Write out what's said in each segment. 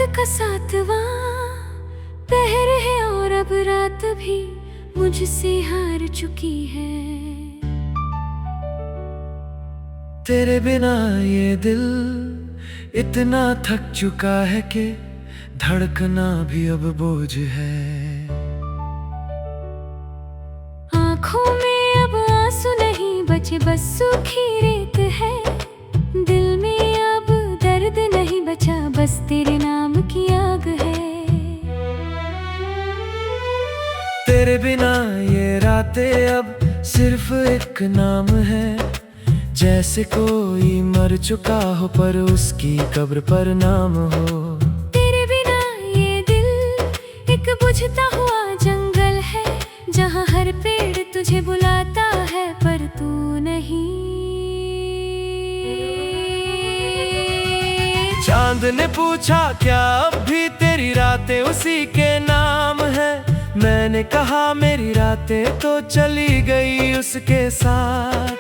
का सातवां पहर है और अब रात भी मुझसे हार चुकी है। तेरे बिना ये दिल इतना थक चुका है कि धड़कना भी अब बोझ है। आँखों में अब आंसू नहीं बचे, बस सूखी रेत है। दिल में अब दर्द नहीं बचा, बस तेरे नाम की आग है। तेरे बिना ये रातें अब सिर्फ एक नाम है, जैसे कोई मर चुका हो पर उसकी कब्र पर नाम हो। तेरे बिना ये दिल एक बुझता हुआ जंगल है, जहाँ हर पेड़ तुझे बुलाता है पर तू नहीं। चांद ने पूछा क्या अब भी तेरी रातें उसी के नाम है। मैंने कहा मेरी रातें तो चली गई उसके साथ।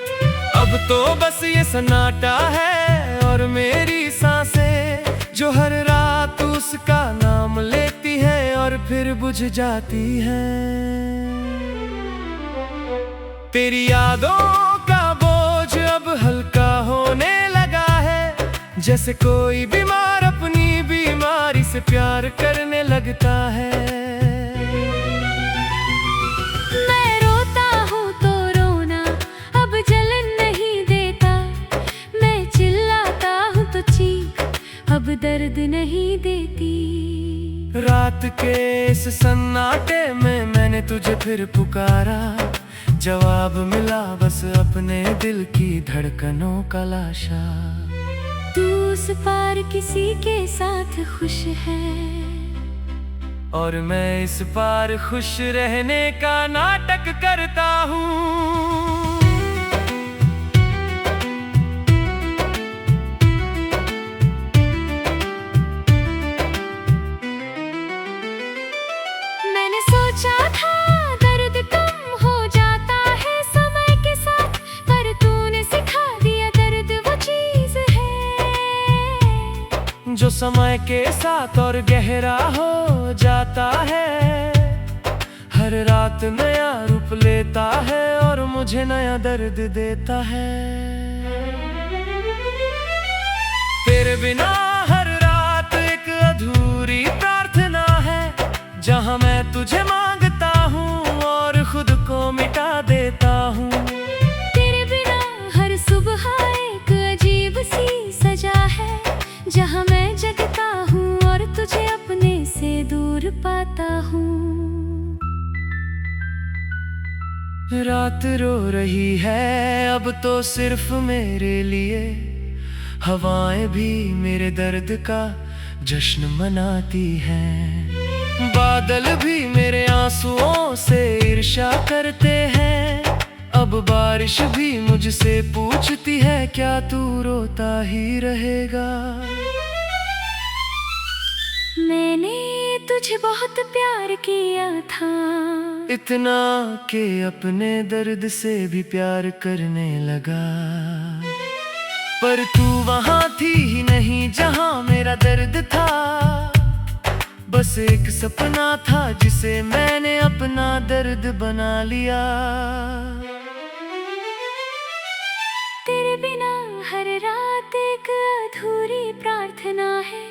अब तो बस ये सन्नाटा है और मेरी सांसें जो हर रात उसका नाम लेती है और फिर बुझ जाती हैं। तेरी यादों का बोझ अब हल्का होने लगा है, जैसे कोई बीमार अपनी बीमारी से प्यार करने लगता है। मैं रोता हूँ तो रोना अब जलन नहीं देता, मैं चिल्लाता हूँ तो चीख अब दर्द नहीं देती। रात के इस सन्नाटे में मैंने तुझे फिर पुकारा, जवाब मिला बस अपने दिल की धड़कनों का लाशा। तू उस पार किसी के साथ खुश है और मैं इस पार खुश रहने का नाटक करता हूँ। मैंने सोचा था दर्द कम हो जाता है समय के साथ, पर तूने सिखा दिया दर्द वो चीज है जो समय के साथ और गहरा हो जाता है। हर रात नया रूप लेता है और मुझे नया दर्द देता है। तेरे बिना हर रात एक अधूरी प्रार्थना है, जहाँ मैं तुझे मांगता हूँ और खुद को मिटा देता हूँ। तेरे बिना हर सुबह एक अजीब सी सजा है, जहाँ मैं जगता हूँ और तुझे अपने से दूर पाता हूँ। रात रो रही है अब तो सिर्फ मेरे लिए, हवाएं भी मेरे दर्द का जश्न मनाती हैं। बादल भी मेरे आंसुओं से ईर्ष्या करते हैं। अब बारिश भी मुझसे पूछती है क्या तू रोता ही रहेगा। मैंने तुझे बहुत प्यार किया था, इतना कि अपने दर्द से भी प्यार करने लगा। पर तू वहां थी ही नहीं जहां मेरा दर्द था, बस एक सपना था जिसे मैंने अपना दर्द बना लिया। तेरे बिना हर रात एक अधूरी प्रार्थना है,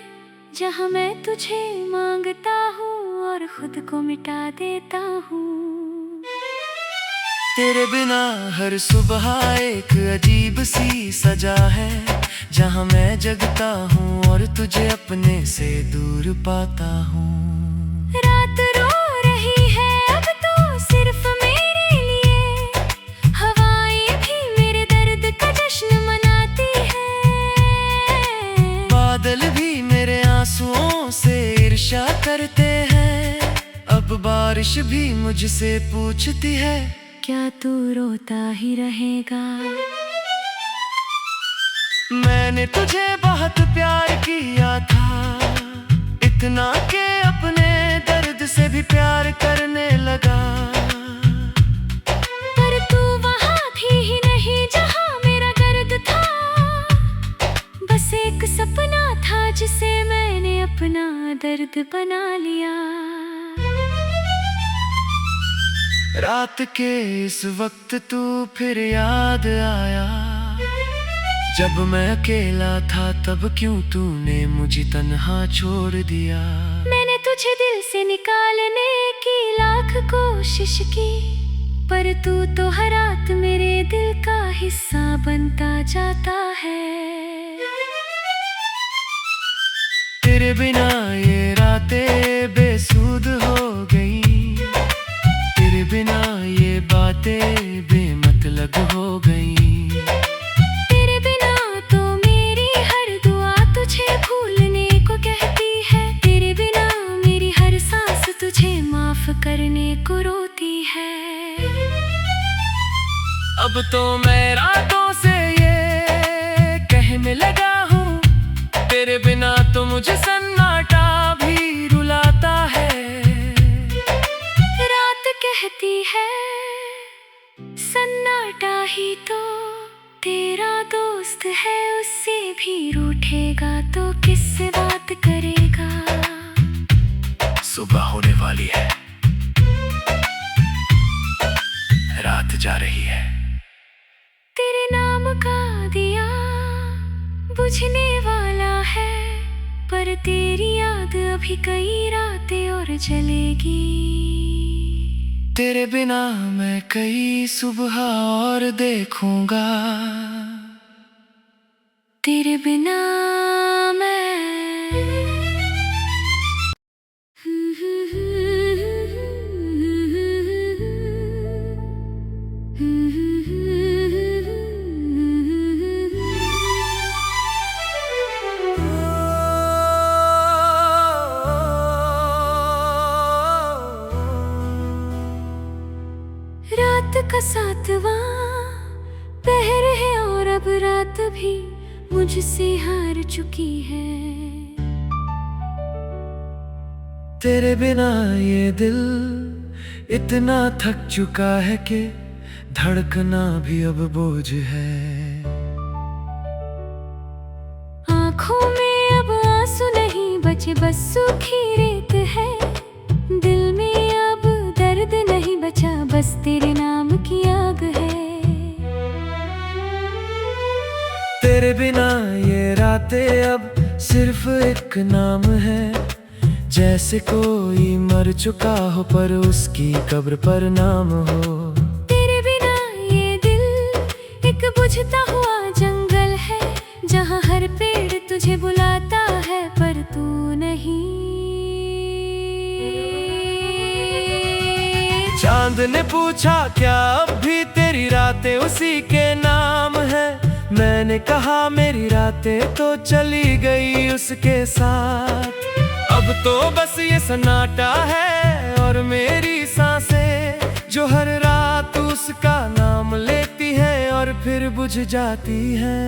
जहाँ मैं तुझे मांगता हूँ और खुद को मिटा देता हूँ। तेरे बिना हर सुबह एक अजीब सी सजा है, जहाँ मैं जगता हूँ और तुझे अपने से दूर पाता हूँ। रात रो रही है अब तो सिर्फ मेरे लिए, हवाएं भी मेरे दर्द का जश्न मनाती है। बादल भी मेरे आंसुओं से ईर्ष्या करते हैं। अब बारिश भी मुझसे पूछती है क्या तू रोता ही रहेगा। मैंने तुझे बहुत प्यार किया था, इतना कि अपने दर्द से भी प्यार करने लगा। पर तू वहाँ थी ही नहीं जहाँ मेरा दर्द था, बस एक सपना था जिसे मैंने अपने अपना दर्द बना लिया। रात के इस वक्त तू फिर याद आया, जब मैं अकेला था तब क्यों तूने मुझे तन्हा छोड़ दिया। मैंने तुझे दिल से निकालने की लाख कोशिश की, पर तू तो हर रात मेरे दिल का हिस्सा बनता जाता है। तेरे बिना ये रातें बेसुध हो गई, तेरे बिना ये बातें बेमतलब हो गई। तेरे बिना तो मेरी हर दुआ तुझे भूलने को कहती है, तेरे बिना मेरी हर सांस तुझे माफ करने को रोती है। अब तो मैं रातों से ये कहने लगा हूँ, तेरे बिना तो मुझे सन्नाटा भी रुलाता है। रात कहती है सन्नाटा ही तो तेरा दोस्त है, उससे भी रूठेगा तो किससे बात करेगा। सुबह होने वाली है, रात जा रही है। तेरे नाम का दिया बुझने वाला है, पर तेरी याद अभी कई रातें और जलेगी। तेरे बिना मैं कई सुबह और देखूंगा, तेरे बिना मैं रात का 7वां पहर है और अब रात भी मुझसे हार चुकी है। तेरे बिना ये दिल इतना थक चुका है कि धड़कना भी अब बोझ है। आँखों में अब आंसू नहीं बचे, बस सूखी रेत है। दिल में अब दर्द नहीं बचा, बस तेरे नाम की आग है। तेरे बिना ये रातें अब सिर्फ एक नाम है, जैसे कोई मर चुका हो पर उसकी कब्र पर नाम हो। तेरे बिना ये दिल एक बुझता हुआ जंगल है, जहाँ हर पेड़ तुझे बुलाता है पर तू नहीं। चांद ने पूछा क्या अब भी तेरी रातें उसी के नाम है। मैंने कहा मेरी रातें तो चली गई उसके साथ। अब तो बस ये सन्नाटा है और मेरी सांसें जो हर रात उसका नाम लेती है और फिर बुझ जाती हैं।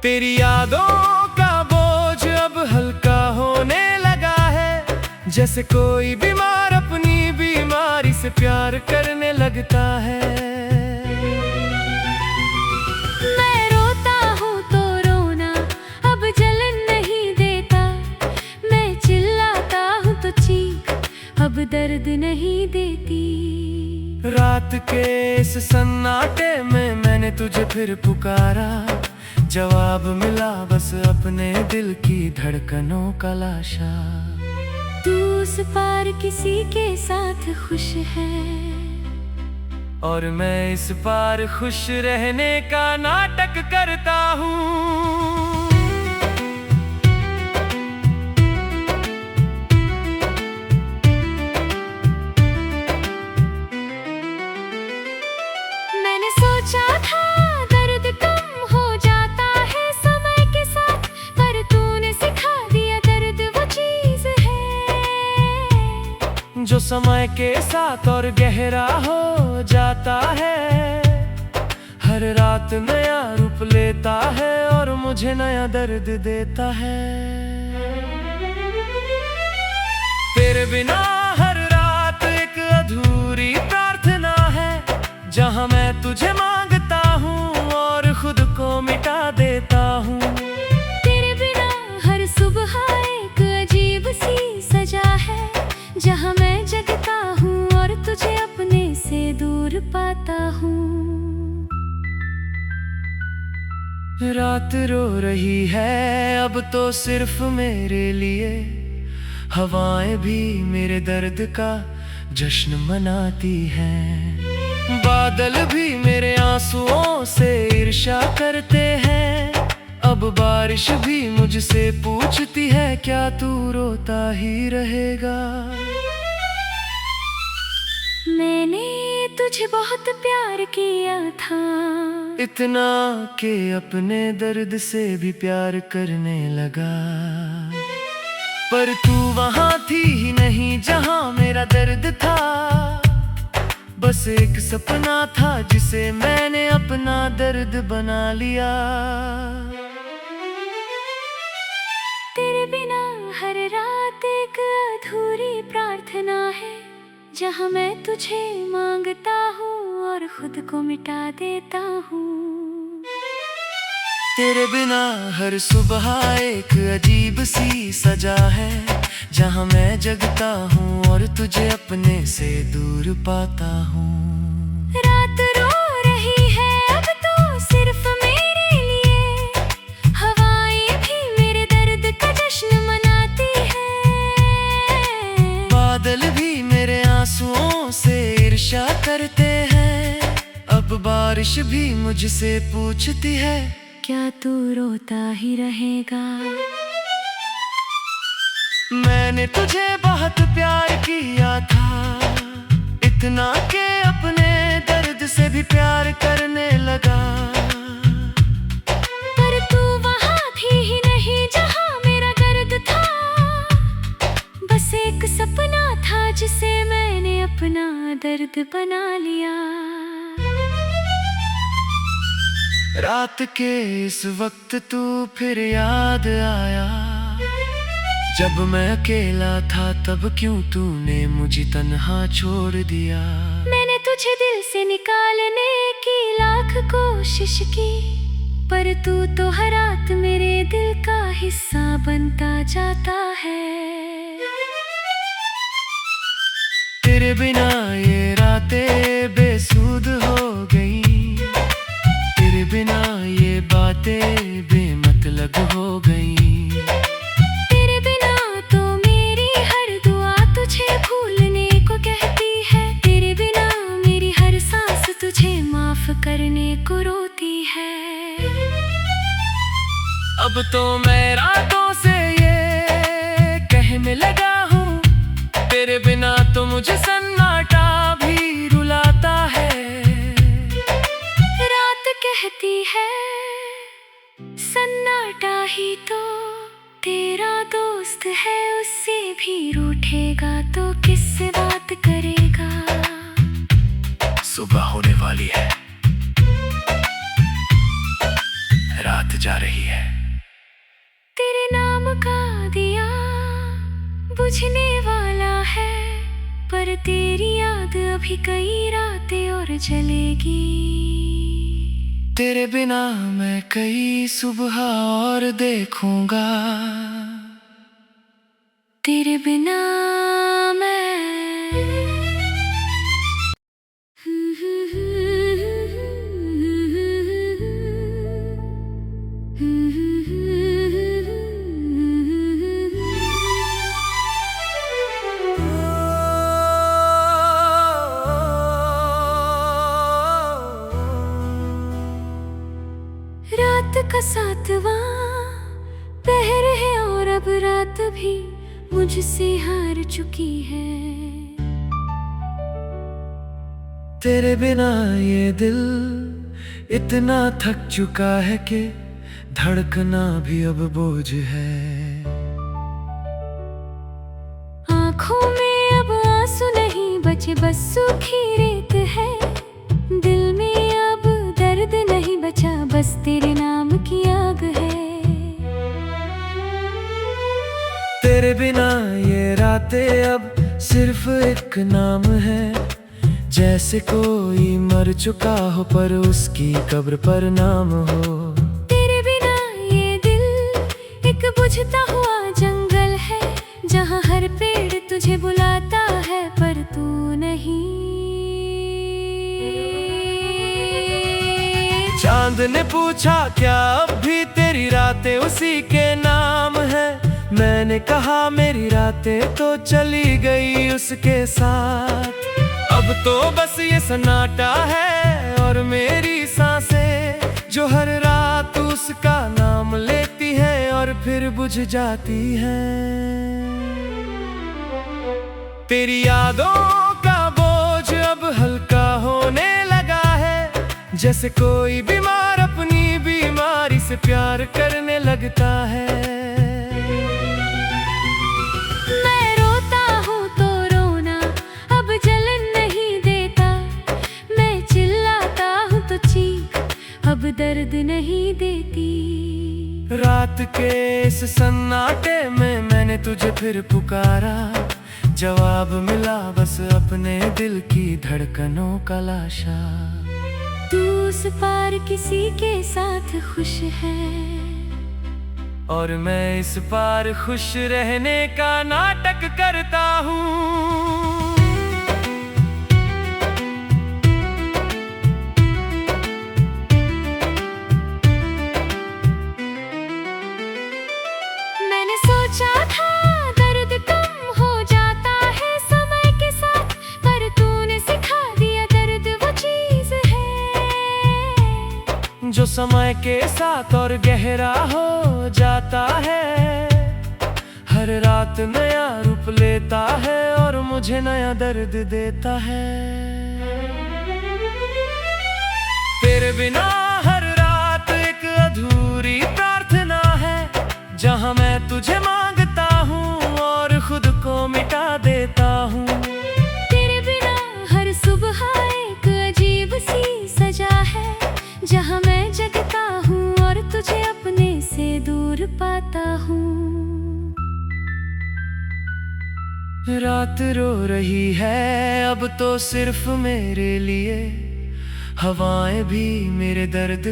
तेरी यादों का बोझ अब हल्का होने लगा है, जैसे कोई बीमार अपनी बीमारी से प्यार करने लगता है। मैं रोता हूँ तो रोना अब जलन नहीं देता, मैं चिल्लाता हूँ तो चीख अब दर्द नहीं देती। रात के इस सन्नाटे में मैंने तुझे फिर पुकारा, जवाब मिला बस अपने दिल की धड़कनों का लाशा। तू उस पार किसी के साथ खुश है और मैं इस पार खुश रहने का नाटक करता हूँ। मैंने सोचा था दर्द कम हो जाता है समय के साथ, पर तूने सिखा दिया दर्द वो चीज है जो समय के साथ और गहरा हो जाता है। हर रात नया रूप लेता है और मुझे नया दर्द देता है। तेरे बिना हर रात एक अधूरी प्रार्थना है, जहाँ मैं तुझे मांगता हूँ और खुद को मिटा देता हूँ। तेरे बिना रात रो रही है अब तो सिर्फ मेरे लिए, हवाएं भी मेरे दर्द का जश्न मनाती हैं। बादल भी मेरे आंसुओं से ईर्ष्या करते हैं। अब बारिश भी मुझसे पूछती है क्या तू रोता ही रहेगा। मैंने तुझे बहुत प्यार किया था, इतना कि अपने दर्द से भी प्यार करने लगा। पर तू वहां थी ही नहीं जहां मेरा दर्द था। बस एक सपना था जिसे मैंने अपना दर्द बना लिया। तेरे बिना हर रात एक अधूरी प्रार्थना है, जहाँ मैं तुझे मांगता हूँ और खुद को मिटा देता हूँ। तेरे बिना हर सुबह एक अजीब सी सजा है, जहाँ मैं जगता हूँ और तुझे अपने से दूर पाता हूँ। रात रो रही है अब तो सिर्फ मेरे लिए, हवाएं भी मेरे दर्द का जश्न मनाती हैं। बादल भी मेरे आंसुओं से ईर्ष्या करते हैं। अब बारिश भी मुझसे पूछती है क्या तू रोता ही रहेगा। मैंने तुझे बहुत प्यार किया था, इतना के अपने दर्द से भी प्यार करने लगा। पर तू वहां थी ही नहीं जहां मेरा दर्द था। बस एक सपना था जिसे मैंने अपना दर्द बना लिया। रात के इस वक्त तू फिर याद आया। जब मैं अकेला था तब क्यों तूने मुझे तन्हा छोड़ दिया। मैंने तुझे दिल से निकालने की लाख कोशिश की, पर तू तो हर रात मेरे दिल का हिस्सा बनता जाता है। तेरे बिना ये रातें बेसुध हो गई, तेरे बिना ये बातें बेमतलब हो गई। तेरे बिना तो मेरी हर दुआ तुझे भूलने को कहती है। तेरे बिना मेरी हर सांस तुझे माफ करने को रोती है। अब तो मैं रातों से ये कहने लगा हूँ, तेरे बिना तो मुझे सन्नाटा भी रुलाता है। कहती है सन्नाटा ही तो तेरा दोस्त है, उससे भी रूठेगा तो किससे बात करेगा। सुबह होने वाली है, रात जा रही है। तेरे नाम का दिया बुझने वाला है, पर तेरी याद अभी कई रातें और जलेगी। तेरे बिना मैं कई सुबह और देखूंगा। तेरे बिना मैं रात का 7वां पहर है और अब रात भी मुझसे हार चुकी है। तेरे बिना ये दिल इतना थक चुका है कि धड़कना भी अब बोझ है। आँखों में अब आंसू नहीं बचे, बस सूखी रेत है। दिल में अब दर्द नहीं बचा, बस तेरे नाम की आग है। तेरे बिना ये रातें अब सिर्फ एक नाम है, जैसे कोई मर चुका हो पर उसकी कब्र पर नाम हो। तेरे बिना ये दिल एक बुझता हुआ जंगल है, जहाँ हर पेड़ तुझे बुलाता है पर तू नहीं। चांद ने पूछा क्या अब भी तेरी रातें उसी के नाम है। मैंने कहा मेरी रातें तो चली गई उसके साथ। अब तो बस ये सन्नाटा है और मेरी सांसें जो हर रात उसका नाम लेती है और फिर बुझ जाती हैं। तेरी यादों का बोझ अब हल्का होने लगा है, जैसे कोई बीमार अपनी बीमारी से प्यार करने लगता है। मैं रोता हूँ तो रोना अब जलन नहीं देता, मैं चिल्लाता हूँ तो चीख अब दर्द नहीं देती। रात के इस सन्नाटे में मैंने तुझे फिर पुकारा, जवाब मिला बस अपने दिल की धड़कनों का लाशा। तू उस पार किसी के साथ खुश है और मैं इस पार खुश रहने का नाटक करता हूँ। मैंने सोचा था दर्द कम हो जाता है समय के साथ, पर तूने सिखा दिया दर्द वो चीज है जो समय के साथ और गहरा हो जाता है। हर रात नया रूप लेता है और मुझे नया दर्द देता है। तेरे बिना हर रात एक अधूरी प्रार्थना है, जहाँ मैं तुझे मांगता हूँ और खुद को मिटा देता हूँ। तेरे बिना हर सुबह एक अजीब सी सजा है, जहाँ मैं जगता हूँ और तुझे अपने से दूर पाता हूँ। रात रो रही है अब तो सिर्फ मेरे लिए, हवाएं भी मेरे दर्द